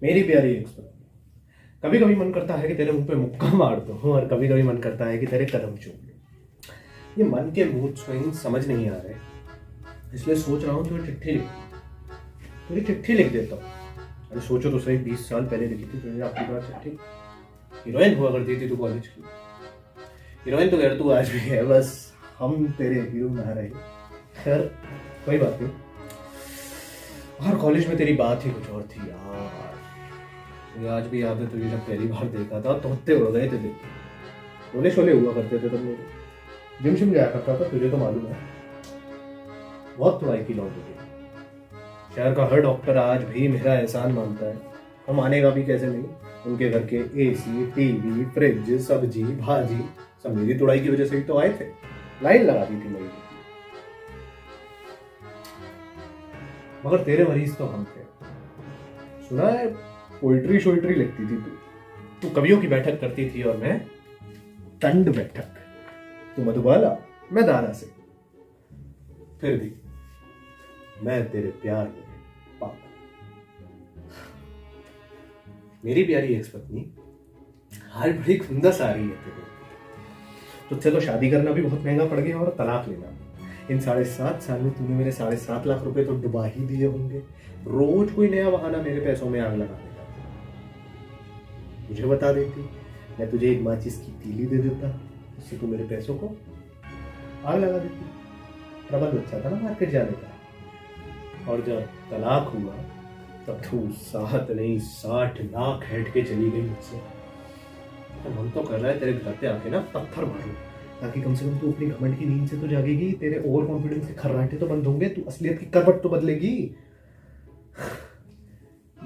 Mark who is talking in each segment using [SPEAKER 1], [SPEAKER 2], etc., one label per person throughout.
[SPEAKER 1] मेरी प्यारी एक्सपर्ट, कभी कभी मन करता है कि तेरे मुंह पे मुक्का मार दूं और कभी कभी मन करता है कि तेरे कदम चूम लूं। ये मन के मूड स्विंग समझ नहीं आ रहे, इसलिए सोच रहा हूँ तुझे चिट्ठी लिख देता हूँ। अरे सोचो तो सही, 20 साल पहले लिखी थी तुझे आपकी बात चिट्ठी। हीरोइन हुआ करती थी तू कॉलेज की। हीरोइन तो खैर तू आज भी है, बस हम तेरे हीरो ना रहे। खैर कोई बात नहीं। हर कॉलेज में तेरी बात ही कुछ और थी यार। मुझे आज भी याद है तुझे जब पहली बार देखा था तो हत्ते उड़ गए थे देख के। रोले शोले हुआ करते थे तब मेरे। जिम शिम जाया करता था, तुझे तो मालूम है। बहुत तुड़ाई की लौट गई। शहर का हर डॉक्टर आज भी मेरा एहसान मानता है। और मानेगा भी कैसे नहीं। उनके घर के एसी, टीवी, फ्रिज, सब्जी, भाजी सब मेरी तुड़ाई की वजह से ही तो आए थे। लाइन लगा दी थी मेरी। मगर तेरे मरीज तो हम थे। सुना है पोइट्री शोइट्री लिखती थी तू कवियों की बैठक करती थी और मैं तंड बैठक। तू मधुबाला, मैं दारा से। फिर भी मैं तेरे प्यार में पागल। मेरी प्यारी एक्स पत्नी, हाल बड़ी खुंदस आ रही है तेरे। तुझसे तो शादी करना भी बहुत महंगा पड़ गया और तलाक लेना। इन 7.5 साल में तूने मेरे 7.5 लाख रुपए तो डुबा ही दिए होंगे। रोज कोई नया बहाना मेरे पैसों में आग लगाने का। मुझे बता देती, मैं तुझे एक माचिस की तीली दे देता, उससे तू मेरे पैसों को आग लगा देती। प्रबल बच्चा था ना मार्केट जाने का। और जब तलाक हुआ तब तू 7 नहीं 60 लाख हेट के चली गई मुझसे। तो मन तो कर रहा है तेरे घर पे आके ना पत्थर मारूं, ताकि कम से कम तू अपनी घमंड की नींद से तो जागेगी। तेरे ओवर कॉन्फिडेंस के खर्राटे तो बंद होंगे, तू असलियत की करवट तो बदलेगी।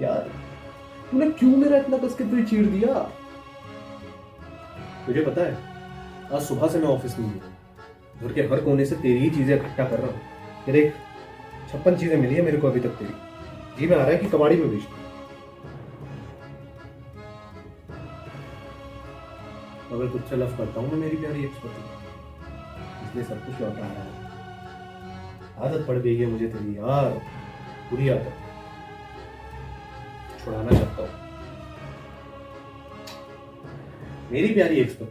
[SPEAKER 1] यार तूने क्यों मेरा इतना कस के दिल चीर दिया? तुझे पता है, आज सुबह से मैं ऑफिस नहीं गया। घर के हर कोने से तेरी ही चीजें इकट्ठा कर रहा हूँ। तेरे 56 चीजें मिली है मेरे को अभी तक तेरी। जी में आ रहा है कि कबाड़ी में बेच दूं। अगर तुझसे लव करता हूँ मैं मेरी प्यारी एक्सपर्ट, इसलिए सब कुछ लौटा रहा है। आदत पड़ गई है मुझे तेरी यार, बुरी आदत। छुड़ाना चाहता हूँ। मेरी प्यारी एक्सपर्ट,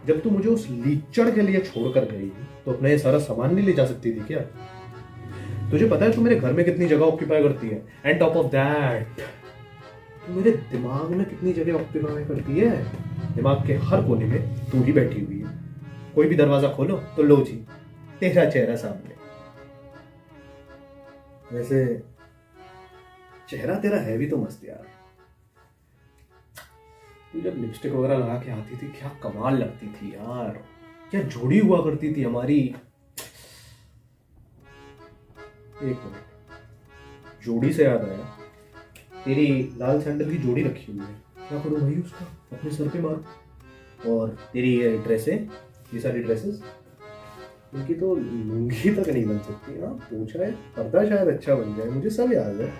[SPEAKER 1] जब तू मुझे उस लीचड़ के लिए छोड़कर गई तो अपना ये सारा सामान नहीं ले जा सकती थी क्या? तुझे पता है तू मेरे घर में कितनी जगह ऑक्यूपाई करती है? एंड टॉप ऑफ दैट तू मेरे दिमाग में कितनी जगह ऑक्यूपाई करती है? दिमाग के हर कोने में तू ही बैठी हुई है। कोई भी दरवाजा खोलो तो लो जी, तेरा चेहरा सामने। वैसे चेहरा तेरा है भी तो मस्त यार। तू जब लिपस्टिक वगैरह लगा के आती थी क्या कमाल लगती थी यार। क्या जोड़ी हुआ करती थी हमारी। एक मिनट, जोड़ी से याद आया, तेरी लाल सैंडल की जोड़ी रखी हुई है। क्या करूं भाई उसका? अपने सर पे मार। और तेरी ये ड्रेसें, ये सारी ड्रेसेस, इनकी तो लुंगी तक नहीं बन सकती ना। पूछ रहे पर्दा शायद अच्छा बन जाए, मुझे सब याद है।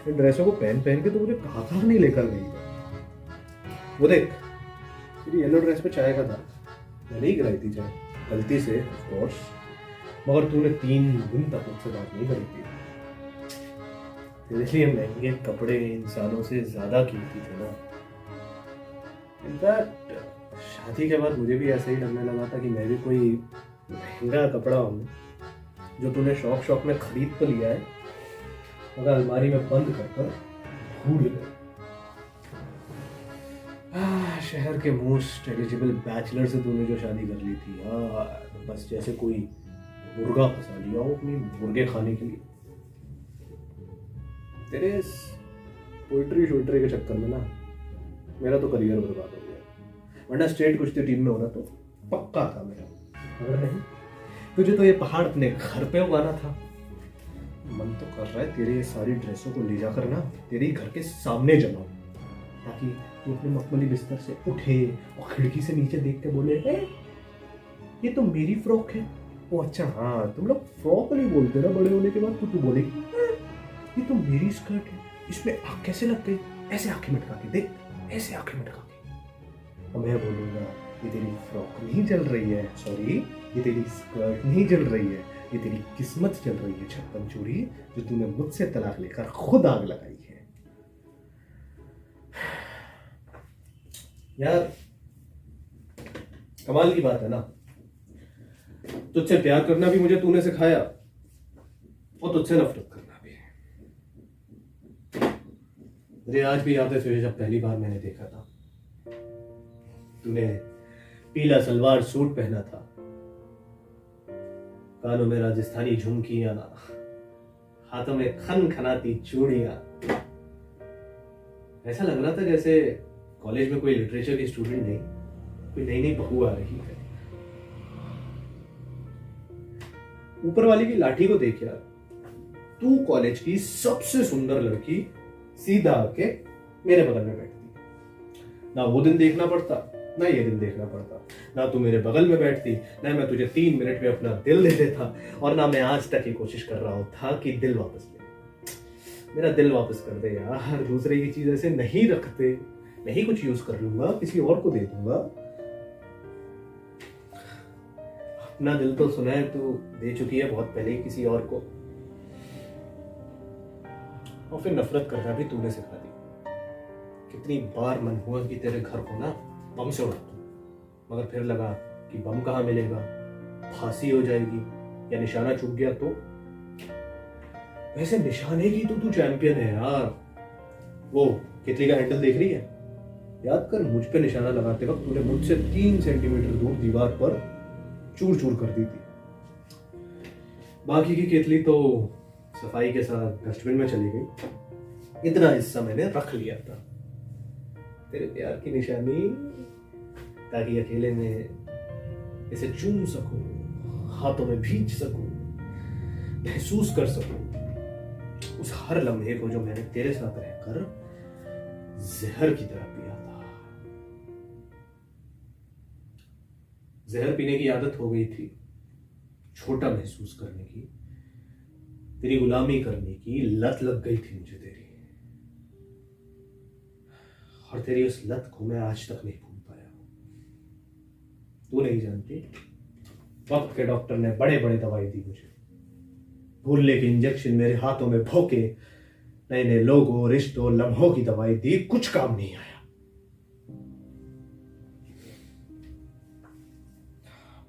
[SPEAKER 1] इन ड्रेसों को पहन पहन के तो मुझे कहाँ नहीं लेकर गई। वो देख, तेरी येलो ड्रेस पे चाय का था, मैंने ही गिराई थी चाय गलती से ऑफ कोर्स। मगर तूने 3 दिन तक मुझसे बात नहीं करी थी। तेरे लिए महंगे कपड़े इंसानों से ज्यादा कीमती थे ना। इनफैक्ट शादी के बाद मुझे भी ऐसे ही लगने लगा था कि मैं भी कोई महंगा कपड़ा हूँ जो तूने शौक शौक में खरीद तो लिया है मगर अलमारी में बंद कर भूल गए। शहर के मोस्ट एलिजिबल बैचलर से तूने जो शादी कर ली थी यार, बस जैसे कोई मुर्गा फंसा लिया हो अपनी मुर्गे खाने के लिए। तेरे इस पोइट्री शोइट्री के चक्कर में ना मेरा तो करियर बर्बाद हो गया। वरना स्टेट कुश्ती टीम में होना तो पक्का था मेरा। अगर नहीं, तुझे तो ये पहाड़ अपने घर पे उगाना था। मन तो कर रहा है तेरे ये सारी ड्रेसों को ले जाकर ना तेरे घर के सामने जलाऊं, ताकि तू अपने मखमली बिस्तर से उठे और खिड़की से नीचे देख के बोले, ये तो मेरी फ्रॉक है। ओ अच्छा हाँ, तुम लोग फ्रॉक नहीं बोलते ना बड़े होने के बाद। तो तू बोलेगी ये तो मेरी स्कर्ट है, इसमें आँख कैसे लग गई? ऐसे आंखें मटका के देख, ऐसे आंखें मटका के। और मैं बोलूंगा ये तेरी फ्रॉक नहीं जल रही है, सॉरी ये तेरी स्कर्ट नहीं जल रही है, ये तेरी किस्मत चल रही है 56 चूड़ी, जो तूने मुझसे तलाक लेकर खुद आग लगाई है। यार कमाल की बात है ना, तुझसे प्यार करना भी मुझे तूने सिखाया और तुझसे नफरत करना भी। मुझे आज भी याद है तुझे जब पहली बार मैंने देखा था, तूने पीला सलवार सूट पहना था, कानों में राजस्थानी झुमकियां, हाथों में खन खनाती चूड़ियां। ऐसा लग रहा था जैसे कॉलेज में कोई लिटरेचर की स्टूडेंट नहीं, कोई नई नई बहू आ रही है। ऊपर वाली की लाठी को देख यार, तू कॉलेज की सबसे सुंदर लड़की सीधा आके मेरे बगल में बैठती। ना वो दिन देखना पड़ता, ना ये दिन देखना पड़ता। ना तू मेरे बगल में बैठती, ना मैं तुझे 3 मिनट में अपना दिल दे देता, और ना मैं आज तक ये कोशिश कर रहा था कि दिल वापस ले। मेरा दिल वापस कर दे यार, दूसरे की चीज ऐसे नहीं रखते। नहीं कुछ यूज कर लूंगा, किसी और को दे दूंगा। अपना दिल तो सुना है तू दे चुकी है बहुत पहले ही किसी और को, और फिर नफरत करना भी तूने सिखा दी। कितनी बार मन हुआ कि तेरे घर को ना बम से उड़ा दूं, मगर फिर लगा कि बम कहाँ मिलेगा, फांसी हो जाएगी या निशाना चूक गया तो। वैसे निशाने की तो तू चैंपियन है यार। वो केतली का हैंडल देख रही है, याद कर मुझ पे निशाना लगाते वक्त तूने मुझसे 3 सेंटीमीटर दूर दीवार पर चूर चूर कर दी थी। बाकी की केतली तो सफाई के साथ डस्टबिन में चली गई। इतना हिस्सा मैंने रख लिया था तेरे प्यार की निशानी, ताकि अकेले में इसे चूम सकूं, हाथों में भींच सकूं, महसूस कर सकूं उस हर लम्हे को जो मैंने तेरे साथ रहकर जहर की तरह पिया था। जहर पीने की आदत हो गई थी, छोटा महसूस करने की, तेरी गुलामी करने की लत लग गई थी मुझे तेरी, और तेरी उस लत को मैं आज तक नहीं भूल पाया। तू नहीं जानती, वक्त के डॉक्टर ने बड़े बड़े दवाई दी मुझे, भूलने के इंजेक्शन मेरे हाथों में भोंके, नए नए लोगों, रिश्तों, लम्हों की दवाई दी, कुछ काम नहीं आया।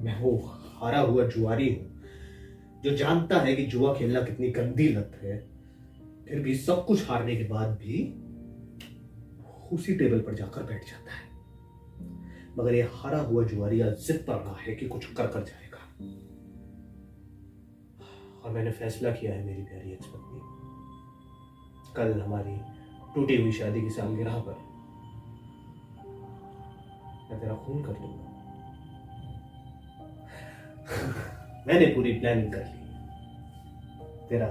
[SPEAKER 1] मैं वो हारा हुआ जुआरी हूं जो जानता है कि जुआ खेलना कितनी गंदी लत है, फिर भी सब कुछ हारने के बाद भी उसी टेबल पर जाकर बैठ जाता है। मगर ये हारा हुआ जुआरिया जिद पर रहा है कि कुछ कर कर जाएगा, और मैंने फैसला किया है मेरी प्यारी एक्स-पत्नी, कल हमारी टूटी हुई शादी की सालगिरह पर मैं तेरा खून कर दूंगा। मैंने पूरी प्लानिंग कर ली, तेरा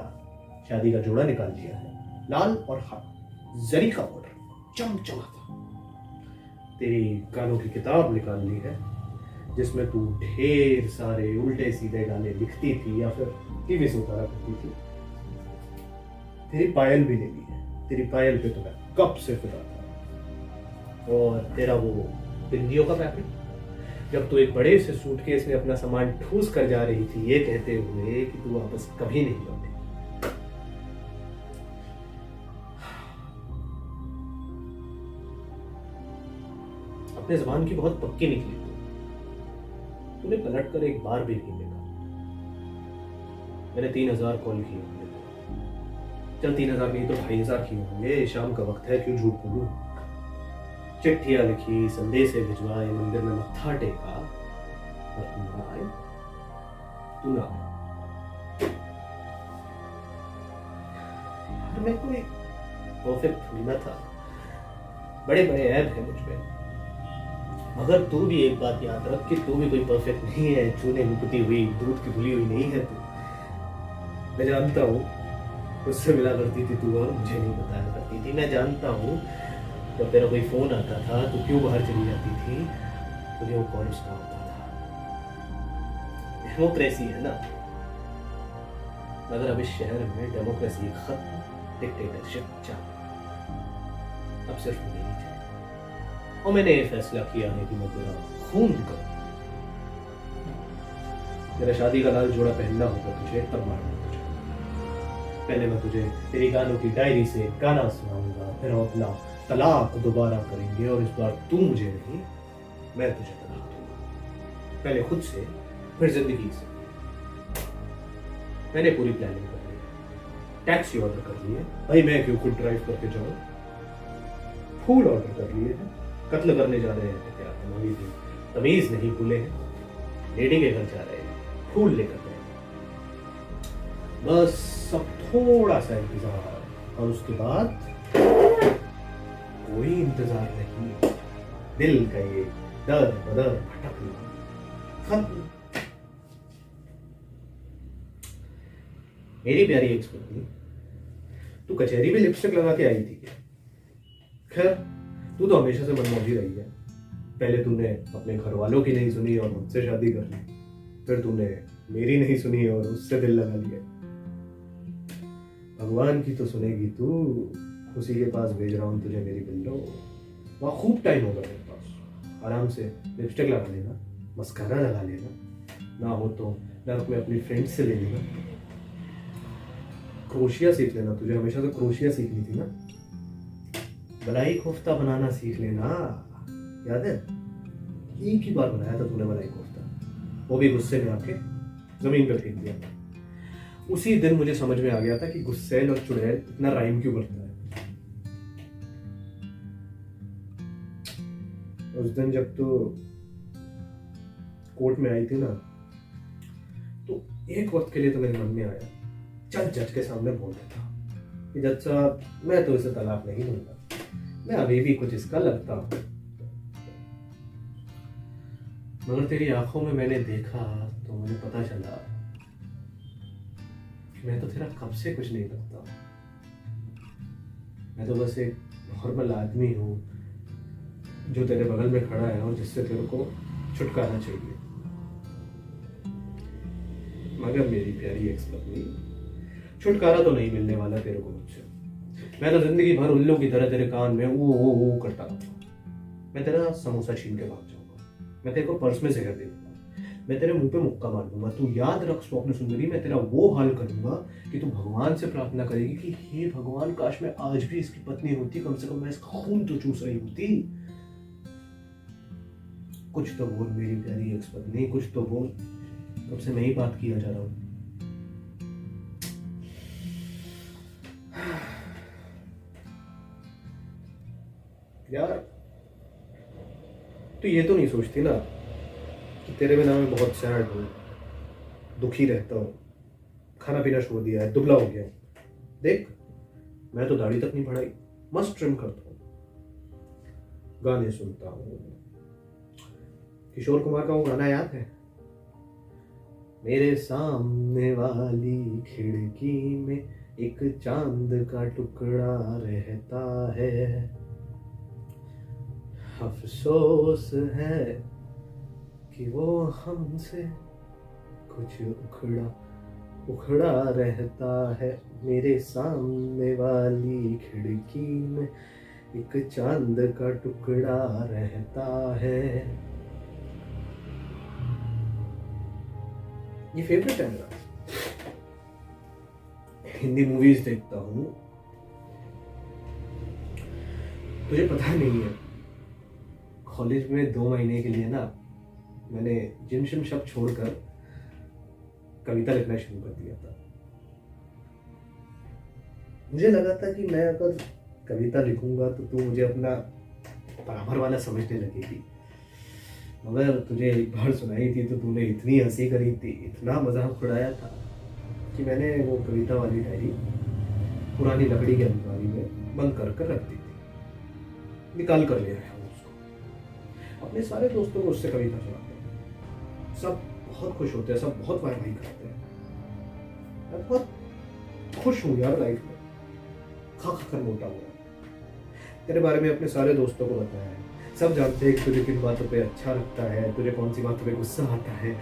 [SPEAKER 1] शादी का जोड़ा निकाल लिया है, लाल और जरी का बॉर्डर चमचमा था। तेरी गानों की किताब निकाल ली है जिसमें तू ढेर सारे उल्टे सीधे गाने लिखती थी या फिर टीवी से उतारा करती थी। तेरी पायल भी ले ली है, तेरी पायल पे तो मैं कब से फिदा था। और तेरा वो बिंदियों का पैकेट, जब तू एक बड़े से सूटकेस में अपना सामान ठूस कर जा रही थी ये कहते हुए कि तू वापस कभी नहीं लौटेगी। अपने जबान की बहुत पक्की निकली तूने पलट कर एक बार भी नहीं देखा। मैंने 3000 कॉल किए होंगे, चल 3000 नहीं तो 2500 किए होंगे। शाम का वक्त है, क्यों झूठ बोलूं। चिट्ठियां लिखी, संदेशे भिजवाए, मंदिर में मत्था टेका, और तू ना आए, तू ना आए। मैं कोई परफेक्ट थोड़ी ना था, बड़े बड़े ऐब है मुझ पे, मगर तू भी एक बात याद रख कि तू भी कोई परफेक्ट नहीं है, चूने में कुटी हुई, दूध की धुली हुई नहीं है तू। मैं जानता हूँ उससे मिला करती थी तू और मुझे नहीं बताया करती थी। मैं जानता हूँ जब तेरा कोई फोन आता था तो क्यों बाहर चली जाती थी, तुझे वो कौन उसका होता था। डेमोक्रेसी है ना, मगर अब इस शहर में डेमोक्रेसी खत्म, डिक्टेटरशिप चालू। अब सिर्फ मेरी चाहिए, और मैंने ये फैसला किया है कि मैं तेरा खून करूं। तेरा शादी का लाल जोड़ा पहनना होगा तुझे, तब मारना तुझे। पहले मैं तुझे तेरी गानों की डायरी से गाना सुनाऊंगा, फिर अपना तलाक दोबारा करेंगे और इस बार तू मुझे नहीं, मैं तुझे तलाक दूंगा। पहले खुद से, फिर जिंदगी से। मैंने पूरी प्लानिंग कर ली, टैक्सी ऑर्डर कर लिए। भाई मैं क्यों खुद ड्राइव करके जाऊं? फूल ऑर्डर कर लिए थे, कत्ल करने जा रहे हैं क्या हमारी थी, तमीज नहीं भूले हैं, लेडी के घर जा रहे हैं, फूल लेकर गए। बस अब थोड़ा सा इंतजार और उसके बाद कोई इंतजार नहीं। दिल का ये दर बदर भटकना खत्म। मेरी प्यारी एक्स-पत्नी, तू कचहरी में लिपस्टिक लगा के आई थी क्या? खैर, तू तो हमेशा से मनमौजी रही है। पहले तूने अपने घर वालों की नहीं सुनी और मुझसे शादी कर ली, फिर तूने मेरी नहीं सुनी और उससे दिल लगा लिया। भगवान की तो सुनेगी तू, उसी के पास भेज रहा हूं तुझे मेरी बिल्लो। वहां खूब टाइम होगा तेरे पास, आराम से लिपस्टिक लगा लेना, मस्कारा लगा लेना, ना हो तो नर्क में अपनी फ्रेंड से ले लेना, क्रोशिया सीख लेना। तुझे हमेशा से क्रोशिया सीखनी थी ना, मलाई कोफ्ता बनाना सीख लेना। याद है, एक ही बार बनाया था तूने मलाई कोफ्ता, वो भी गुस्से में आके जमीन पे फेंक दिया। उसी दिन मुझे समझ में आ गया था कि गुस्सैल और चुड़ैल इतना राइम क्यों करता है। उस दिन जब तो कोर्ट में आई थी ना, तो एक वक्त के लिए तो मेरे मन में आया, चल जज के सामने बोल देता कि जज साहब, मैं तो इसे तलाक नहीं दूंगा, मैं अभी भी कुछ इसका लगता हूं। मगर तेरी आंखों में मैंने देखा तो मुझे पता चला कि मैं तो तेरा कब से कुछ नहीं लगता। मैं तो बस एक नॉर्मल आदमी हूं जो तेरे बगल में खड़ा है और जिससे तेरे को छुटकारा चाहिए। मगर मेरी प्यारी एक्स-पत्नी, छुटकारा तो नहीं मिलने वाला तेरे को मुझसे। मैं तो जिंदगी भर उल्लू की तरह तेरे कान में वो करता रहूंगा। मैं तेरा समोसा छीन के भाग जाऊंगा, मैं तेरे को पर्स में जहर दे दूंगा, मैं तेरे मुंह पे मुक्का मार दूंगा। तू याद रख स्वप्न सुंदरी, मैं तेरा वो हाल करूंगा कि तू भगवान से प्रार्थना करेगी कि हे भगवान, काश मैं आज भी इसकी पत्नी होती, कम से कम मैं इसका खून तो चूस रही होती। कुछ तो बोल मेरी प्यारी एक्स-पत्नी, कुछ तो बोल। कब से मैं ही बात किया जा रहा हूं। यार, तो ये तो नहीं सोचती ना कि तेरे बिना मैं बहुत सैड हूँ, दुखी रहता हूँ, खाना पीना छोड़ दिया है, दुबला हो गया। देख, मैं तो दाढ़ी तक नहीं बढ़ाई, मस्त ट्रिम करता हूँ, गाने सुनता हूँ। किशोर कुमार का वो गाना याद है, मेरे सामने वाली खिड़की में एक चांद का टुकड़ा रहता है, अफसोस है कि वो हमसे कुछ उखड़ा रहता है। मेरे सामने वाली खिड़की में एक चांद का टुकड़ा रहता है। ये फेवरेट है मेरा। हिंदी मूवीज देखता हूँ। तुझे पता नहीं है, कॉलेज में 2 महीने के लिए ना मैंने जिम शिम सब छोड़कर कविता लिखना शुरू कर दिया था। मुझे लगा था कि मैं अगर कविता लिखूंगा तो तू मुझे अपना बराबर वाला समझने लगेगी। मगर तुझे एक बार सुनाई थी तो तूने इतनी हंसी करी थी, इतना मजाक उड़ाया था कि मैंने वो कविता वाली डायरी पुरानी लकड़ी की अलमारी में बंद कर रख दी थी। निकाल कर लिया है उसको। अपने सारे दोस्तों को उससे कविता सुनाते हैं, सब बहुत खुश होते हैं, सब बहुत वाह-वाही करते हैं। मैं बहुत खुश हूँ यार लाइफ में, खा कर मोटा हुआ। तेरे बारे में अपने सारे दोस्तों को बताया है, सब जानते हैं कि तुझे किन बातों पे अच्छा लगता है, तुझे कौन सी बातों पे गुस्सा आता है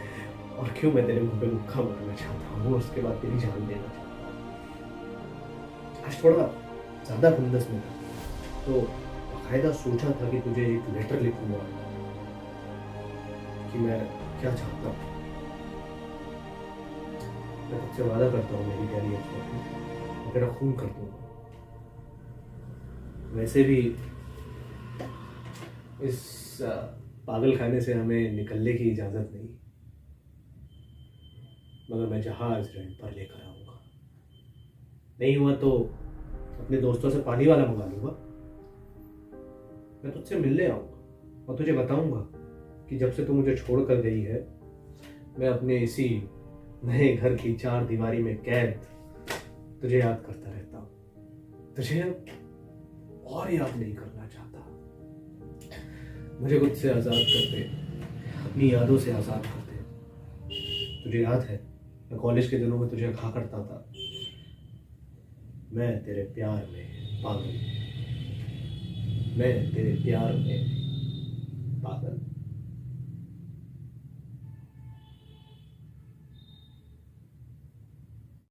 [SPEAKER 1] और क्यों मैं तेरे मुंह पे मुक्का मारना चाहता हूँ, उसके बाद तेरी जान देना चाहता हूँ। आज थोड़ा ज़्यादा खुंदस में था तो बाकायदा सोचा था कि तुझे एक लेटर लिखूंगा कि मैं क्या चाहता हूँ। मैं तुझसे वादा करता हूँ मेरी प्यारी एक्स, मैं तेरा खून कर दूंगा। वैसे भी इस पागल खाने से हमें निकलने की इजाज़त नहीं, मगर मैं जहाज़ रेंट पर लेकर आऊँगा। नहीं हुआ तो अपने दोस्तों से पानी वाला मंगा लूँगा। मैं तुझसे मिलने आऊँगा और तुझे बताऊँगा कि जब से तू मुझे छोड़ कर गई है, मैं अपने इसी नए घर की 4 दीवारी में कैद तुझे याद करता रहता हूँ। तुझे और याद नहीं करना चाहता। मुझे खुद से आज़ाद कर दे, अपनी यादों से आज़ाद कर दे। तुझे याद है मैं कॉलेज के दिनों में तुझे कहा करता था, मैं तेरे प्यार में पागल, मैं तेरे प्यार में